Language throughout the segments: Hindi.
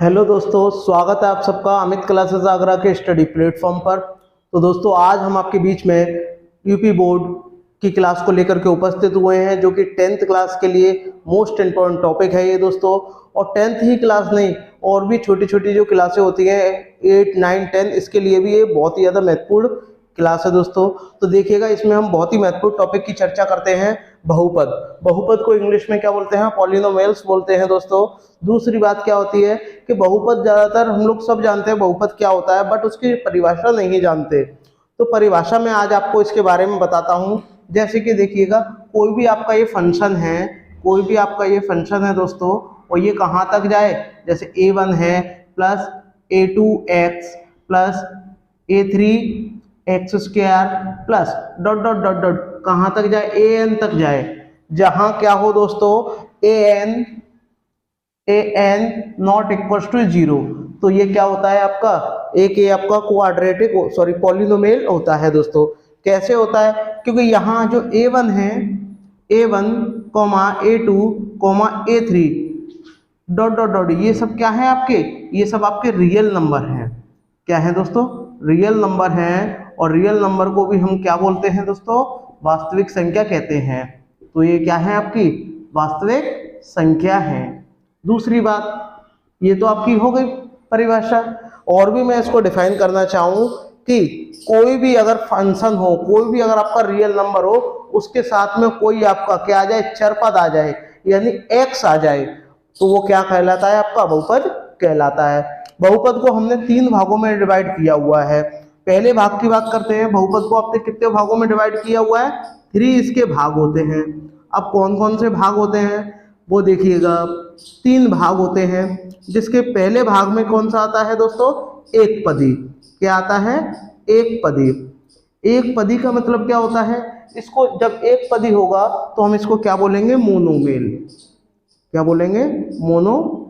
हेलो दोस्तों, स्वागत है आप सबका अमित क्लासेस आगरा के स्टडी प्लेटफॉर्म पर। तो दोस्तों, आज हम आपके बीच में यूपी बोर्ड की क्लास को लेकर के उपस्थित हुए हैं, जो कि 10th क्लास के लिए मोस्ट इम्पोर्टेंट टॉपिक है ये दोस्तों। और 10th ही क्लास नहीं, और भी छोटी छोटी जो क्लासें होती हैं 8, 9, 10, इसके लिए भी ये बहुत ही ज़्यादा महत्वपूर्ण क्लास है दोस्तों। तो देखिएगा, इसमें हम बहुत ही महत्वपूर्ण टॉपिक की चर्चा करते हैं, बहुपद। बहुपद को इंग्लिश में क्या बोलते हैं? पॉलिनोमियल्स बोलते हैं दोस्तों। दूसरी बात क्या होती है कि बहुपद ज़्यादातर हम लोग सब जानते हैं बहुपद क्या होता है, बट उसकी परिभाषा नहीं जानते। तो परिभाषा में आज आपको इसके बारे में बताता हूँ। जैसे कि देखिएगा, कोई भी आपका ये फंक्शन है, कोई भी आपका ये फंक्शन है दोस्तों, और ये कहाँ तक जाए, जैसे a1 है plus a2x plus a3x square plus dot dot dot dot कहाँ तक जाए, an तक जाए। जहाँ क्या हो दोस्तों, an नॉट इक्वल्स टू 0, तो ये क्या होता है आपका, एक ये आपका क्वाड्रेटिक पॉलिनोमियल होता है दोस्तों। कैसे होता है? क्योंकि यहाँ जो a1 है, a1, a2, a3 dot dot dot, ये सब क्या है आपके, ये सब आपके रियल नंबर हैं। क्या है दोस्तों? रियल नंबर हैं। और रियल नंबर को भी हम क्या बोलते हैं दोस्तों? वास्तविक संख्या कहते हैं। तो ये क्या है आपकी वास्तविक संख्या है। दूसरी बात, ये तो आपकी हो गई परिभाषा। और भी मैं इसको डिफाइन करना चाहूँ कि कोई भी अगर फंक्शन हो, कोई भी अगर आपका रियल नंबर हो, उसके साथ में कोई आपका क्या आ जाए, चरपद आ जाए, यानी x आ जाए, तो वो क्या कहलाता है? आपका बहुपद कहलाता है। बहुपद को हमने 3 भागों में डिवाइड किया हुआ है। पहले भाग की बात करते हैं। बहुपद को आपने कितने भागों में डिवाइड किया हुआ है? 3 इसके भाग होते हैं। अब कौन कौन से भाग होते हैं वो देखिएगा, 3 भाग होते हैं। जिसके पहले भाग में कौन सा आता है दोस्तों? एक पदी। क्या आता है? एक पदी। एक पदी का मतलब क्या होता है? इसको जब एक पदी होगा तो हम इसको क्या बोलेंगे? मोनोमेल। क्या बोलेंगे? मोनोमेल्स।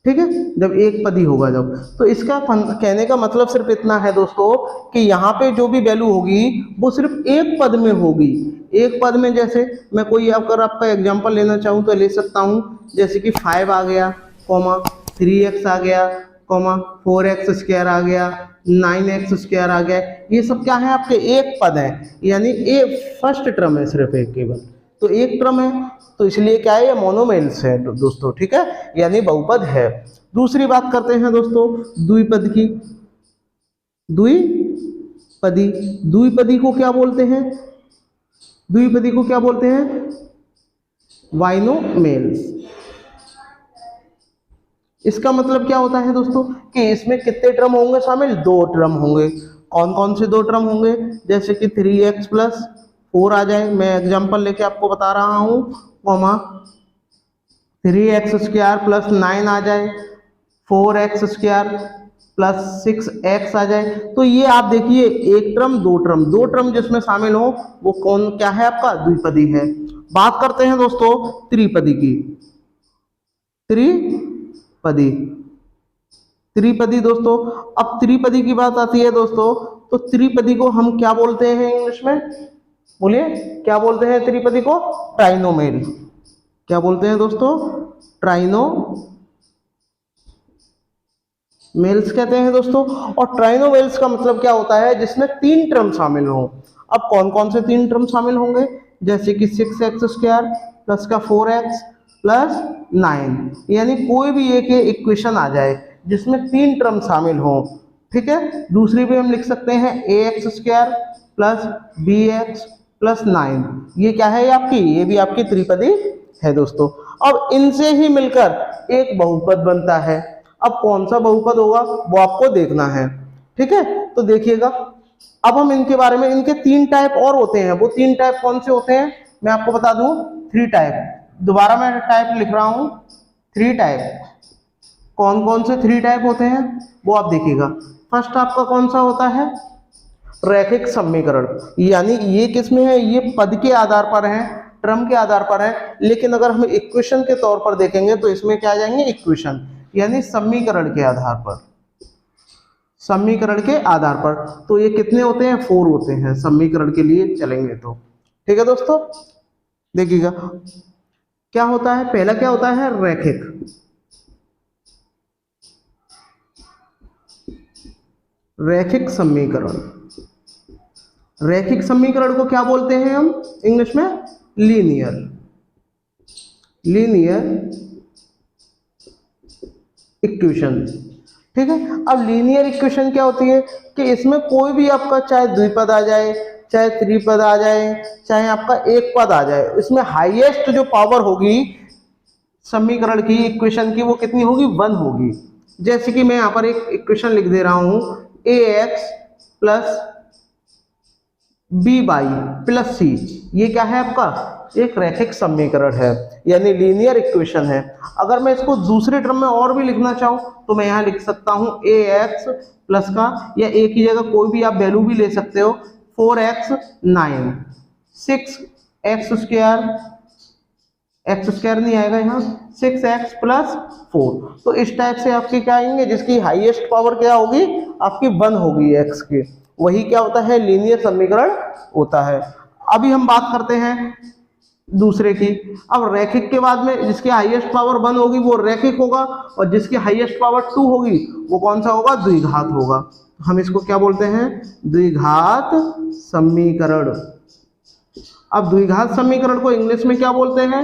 ठीक है, जब एक पदी होगा जब, तो इसका कहने का मतलब सिर्फ इतना है दोस्तों कि यहाँ पे जो भी वैल्यू होगी वो सिर्फ एक पद में होगी। एक पद में, जैसे मैं कोई अगर आपका एग्जांपल लेना चाहूँ तो ले सकता हूँ। जैसे कि 5 आ गया, 3x आ गया, 4x स्क्वायर आ गया, 9x स्क्वायर आ गया। ये सब क्या है? आपके एक पद है, यानी ये फर्स्ट टर्म है, सिर्फ एक केवल। तो एक टर्म है, तो इसलिए क्या है? ये मोनोमेल्स है दोस्तों। ठीक है, यानी बहुपद है। दूसरी बात करते हैं दोस्तों द्विपद की। द्विपदी, द्विपदी को क्या बोलते हैं? द्विपदी को क्या बोलते हैं? बाइनोमेल्स। इसका मतलब क्या होता है दोस्तों कि इसमें कितने टर्म होंगे शामिल? 2 टर्म होंगे। कौन कौन से 2 टर्म होंगे? जैसे कि 3x प्लस 4 आ जाए, मैं एग्जांपल लेके आपको बता रहा हूँ, 3x स्क्वायर प्लस 9 आ जाए, 4x स्क्वायर प्लस 6x आ जाए। तो ये आप देखिए, एक टर्म, 2 टर्म, 2 टर्म जिसमें शामिल हो वो कौन क्या है? आपका द्विपदी है। बात करते हैं दोस्तों त्रिपदी की। त्रिपदी, त्रिपदी दोस्तों, अब त्रिपदी की बात आती है दोस्तों, तो त्रिपदी को हम क्या बोलते हैं इंग्लिश में? बोलिए, क्या बोलते हैं त्रिपदी को? ट्राइनोमेल। क्या बोलते हैं दोस्तों? ट्राइनोमेल्स कहते हैं दोस्तों। और ट्राइनोमेल्स का मतलब क्या होता है? जिसमें 3 टर्म शामिल हों। अब कौन कौन से 3 टर्म शामिल होंगे? जैसे कि 6x स्क्वायर प्लस का 4x प्लस 9, यानी कोई भी एक इक्वेशन आ जाए जिसमें 3 टर्म शामिल हों। ठीक है, दूसरी भी हम लिख सकते हैं ax square plus bx plus 9। ये क्या है आपकी? ये भी आपकी त्रिपदी है दोस्तों। अब इनसे ही मिलकर एक बहुपद बनता है। अब कौन सा बहुपद होगा वो आपको देखना है। ठीक है, तो देखिएगा, अब हम इनके बारे में, इनके 3 टाइप और होते हैं। वो 3 टाइप कौन से होते हैं मैं आपको बता दूं। 3 टाइप, दोबारा मैं टाइप लिख रहा हूं, 3 टाइप। कौन कौन से 3 टाइप होते हैं वो आप देखिएगा। फर्स्ट आपका कौन सा होता है? रैखिक समीकरण, यानी ये किस में है? ये पद के आधार पर है, टर्म के आधार पर है। लेकिन अगर हम इक्वेशन के तौर पर देखेंगे तो इसमें क्या आ जाएंगे? इक्वेशन, यानी समीकरण के आधार पर। समीकरण के आधार पर तो ये कितने होते हैं? 4 होते हैं, समीकरण के लिए चलेंगे तो। ठीक है दोस्तों, देखिएगा क्या होता है, पहला क्या होता है, रैखिक। रैखिक समीकरण, रैखिक समीकरण को क्या बोलते हैं हम इंग्लिश में, लीनियर, लीनियर इक्वेशन। ठीक है, अब लीनियर इक्वेशन क्या होती है कि इसमें कोई भी आपका चाहे द्विपद आ जाए, चाहे त्रिपद आ जाए, चाहे आपका एक पद आ जाए, इसमें हाईएस्ट जो पावर होगी समीकरण की, इक्वेशन की, वो कितनी होगी, 1 होगी। जैसे कि मैं यहाँ पर एक इक्वेशन लिख दे रहा हूं, ax plus B Y plus C, ये क्या है आपका, एक रैखिक समीकरण है, यानी लीनियर इक्वेशन है। अगर मैं इसको दूसरे टर्म में और भी लिखना चाहूँ तो मैं यहाँ लिख सकता हूँ ax प्लस का, या a की जगह कोई भी आप वैल्यू भी ले सकते हो, 4x 9, 6x square, x square नहीं आएगा यहाँ, 6x प्लस 4। तो इस टाइप से आपके क्या आएंगे, जिसकी हाईएस्ट पावर क्या होगी आपकी 1 होगी x की, वही क्या होता है, लीनियर समीकरण होता है। अभी हम बात करते हैं दूसरे की। अब रैखिक के बाद में जिसकी हाईएस्ट पावर 1 होगी वो रैखिक होगा, और जिसकी हाईएस्ट पावर 2 होगी वो कौन सा होगा, द्विघात होगा। हम इसको क्या बोलते हैं, द्विघात समीकरण। अब द्विघात समीकरण को इंग्लिश में क्या बोलते हैं,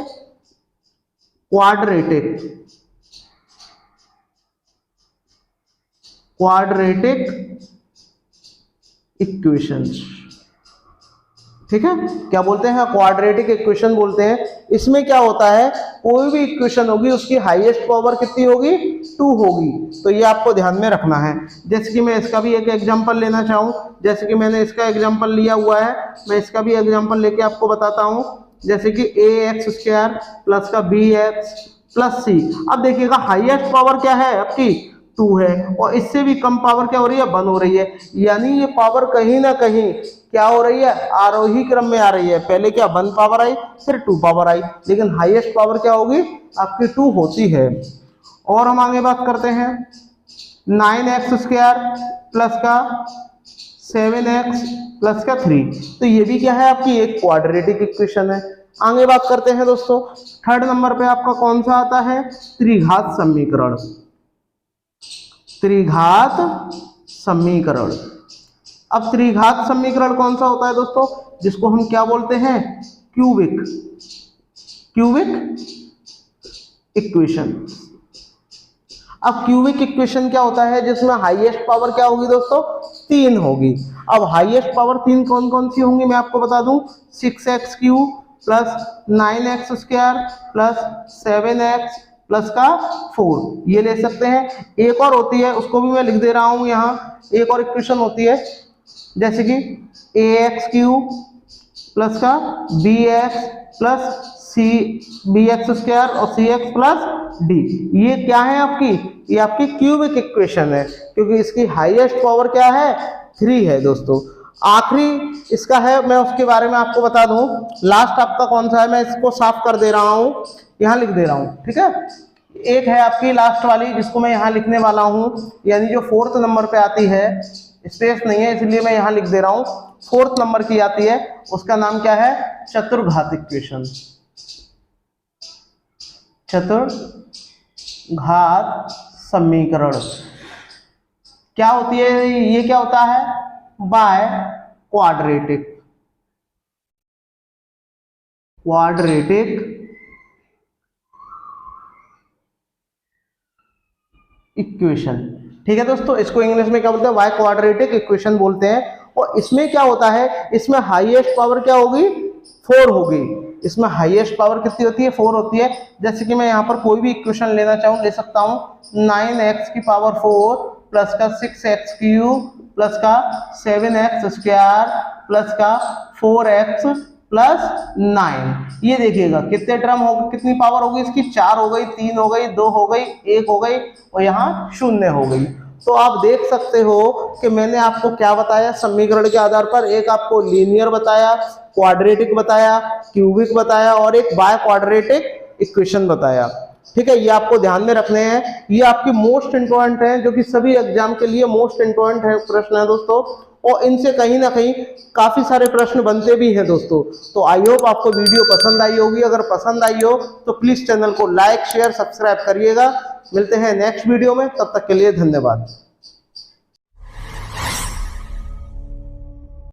क्वाड्रेटिक, क्वाड्रेटिक इक्वेशंस। ठीक है, क्या बोलते हैं, क्वाड्रेटिक इक्वेशन बोलते हैं। इसमें क्या होता है, कोई भी इक्वेशन होगी उसकी हाईएस्ट पावर कितनी होगी, 2 होगी। तो ये आपको ध्यान में रखना है। जैसे कि मैं इसका भी एक एग्जांपल लेना चाहूँ, जैसे कि मैंने इसका एग्जांपल लिया हुआ है, मैं इसका भी एग्जांपल लेके आपको बताता हूँ। जैसे कि ax स्क्वायर प्लस का bx प्लस c। अब देखिएगा हाईएस्ट पावर क्या है आपकी, 2 है, और इससे भी कम पावर क्या हो रही है, 1 हो रही है। यानी ये पावर कहीं ना कहीं क्या हो रही है, आरोही क्रम में आ रही है। पहले क्या 1 पावर आई, फिर 2 पावर आई, लेकिन हाईएस्ट पावर क्या होगी आपकी 2 होती है। और हम आगे बात करते हैं, 9x स्क्वायर प्लस का 7x प्लस का 3। तो ये भी क्या है आपकी एक क्वाड्रेटिक इक्वेशन है। आगे बात करते हैं दोस्तों, थर्ड नंबर पे आपका कौन सा आता है, त्रिघात समीकरण, त्रिघात समीकरण। अब त्रिघात समीकरण कौन सा होता है दोस्तों, जिसको हम क्या बोलते हैं, क्यूबिक, क्यूबिक इक्वेशन। अब क्यूबिक इक्वेशन क्या होता है, जिसमें हाईएस्ट पावर क्या होगी दोस्तों, 3 होगी। अब हाईएस्ट पावर 3 कौन कौन सी होंगी मैं आपको बता दूं, 6x cube plus 9x square plus 7x plus का 4, ये ले सकते हैं। एक और होती है, उसको भी मैं लिख दे रहा हूं यहाँ, एक और इक्वेशन होती है, जैसे कि ax क्यूब प्लस का bx प्लस bx स्क्वायर और cx प्लस d। ये क्या है आपकी, ये आपकी क्यूबिक इक्वेशन है, क्योंकि इसकी हाईएस्ट पावर क्या है, 3 है दोस्तों। आखिरी इसका है, मैं उसके बारे में आपको बता दूं, लास्ट आपका कौन सा है, मैं इसको साफ कर दे रहा हूं, यहां लिख दे रहा हूं। ठीक है, एक है आपकी लास्ट वाली जिसको मैं यहां लिखने वाला हूं, यानी जो 4th नंबर पे आती है, स्पेस नहीं है इसलिए मैं यहां लिख दे रहा हूं, 4th नंबर की आती है, उसका नाम क्या है, चतुर्घात इक्वेशन, चतुर्घात समीकरण। क्या होती है ये, क्या होता है, बाय क्वाड्रेटिक, क्वाड्रेटिक इक्वेशन। ठीक है दोस्तों, इसको इंग्लिश में क्या बोलते हैं, बाय क्वाड्रेटिक इक्वेशन बोलते हैं। और इसमें क्या होता है, इसमें हाईएस्ट पावर क्या होगी, 4 होगी। इसमें हाईएस्ट पावर कितनी होती है, 4 होती है। जैसे कि मैं यहाँ पर कोई भी इक्वेशन लेना चाहूँ, ले सकता हूँ 9x की पावर 4 प्लस का 6x क्यूब प्लस का 7x स्क्वायर प्लस का 4x प्लस 9। ये देखिएगा कितने टर्म हो, कितनी पावर होगी इसकी, 4 हो गई, 3 हो गई, 2 हो गई, 1 हो गई, और यहाँ 0 हो गई। तो आप देख सकते हो कि मैंने आपको क्या बताया समीकरण के आधार पर, एक आपको लीनियर बताया, क्वाड्रेटिक बताया, क्यूबिक बताया, और एक बाय क्वाड्रेटिक इक्वेशन बताया। ठीक है, ये आपको ध्यान में रखने हैं, ये आपकी मोस्ट इंपॉर्टेंट है, जो कि सभी एग्जाम के लिए मोस्ट इंपॉर्टेंट है प्रश्न है दोस्तों। और इनसे कहीं ना कहीं काफ़ी सारे प्रश्न बनते भी हैं दोस्तों। तो आई होप आपको वीडियो पसंद आई होगी। अगर पसंद आई हो तो प्लीज़ चैनल को लाइक शेयर सब्सक्राइब करिएगा। मिलते हैं नेक्स्ट वीडियो में, तब तक के लिए धन्यवाद।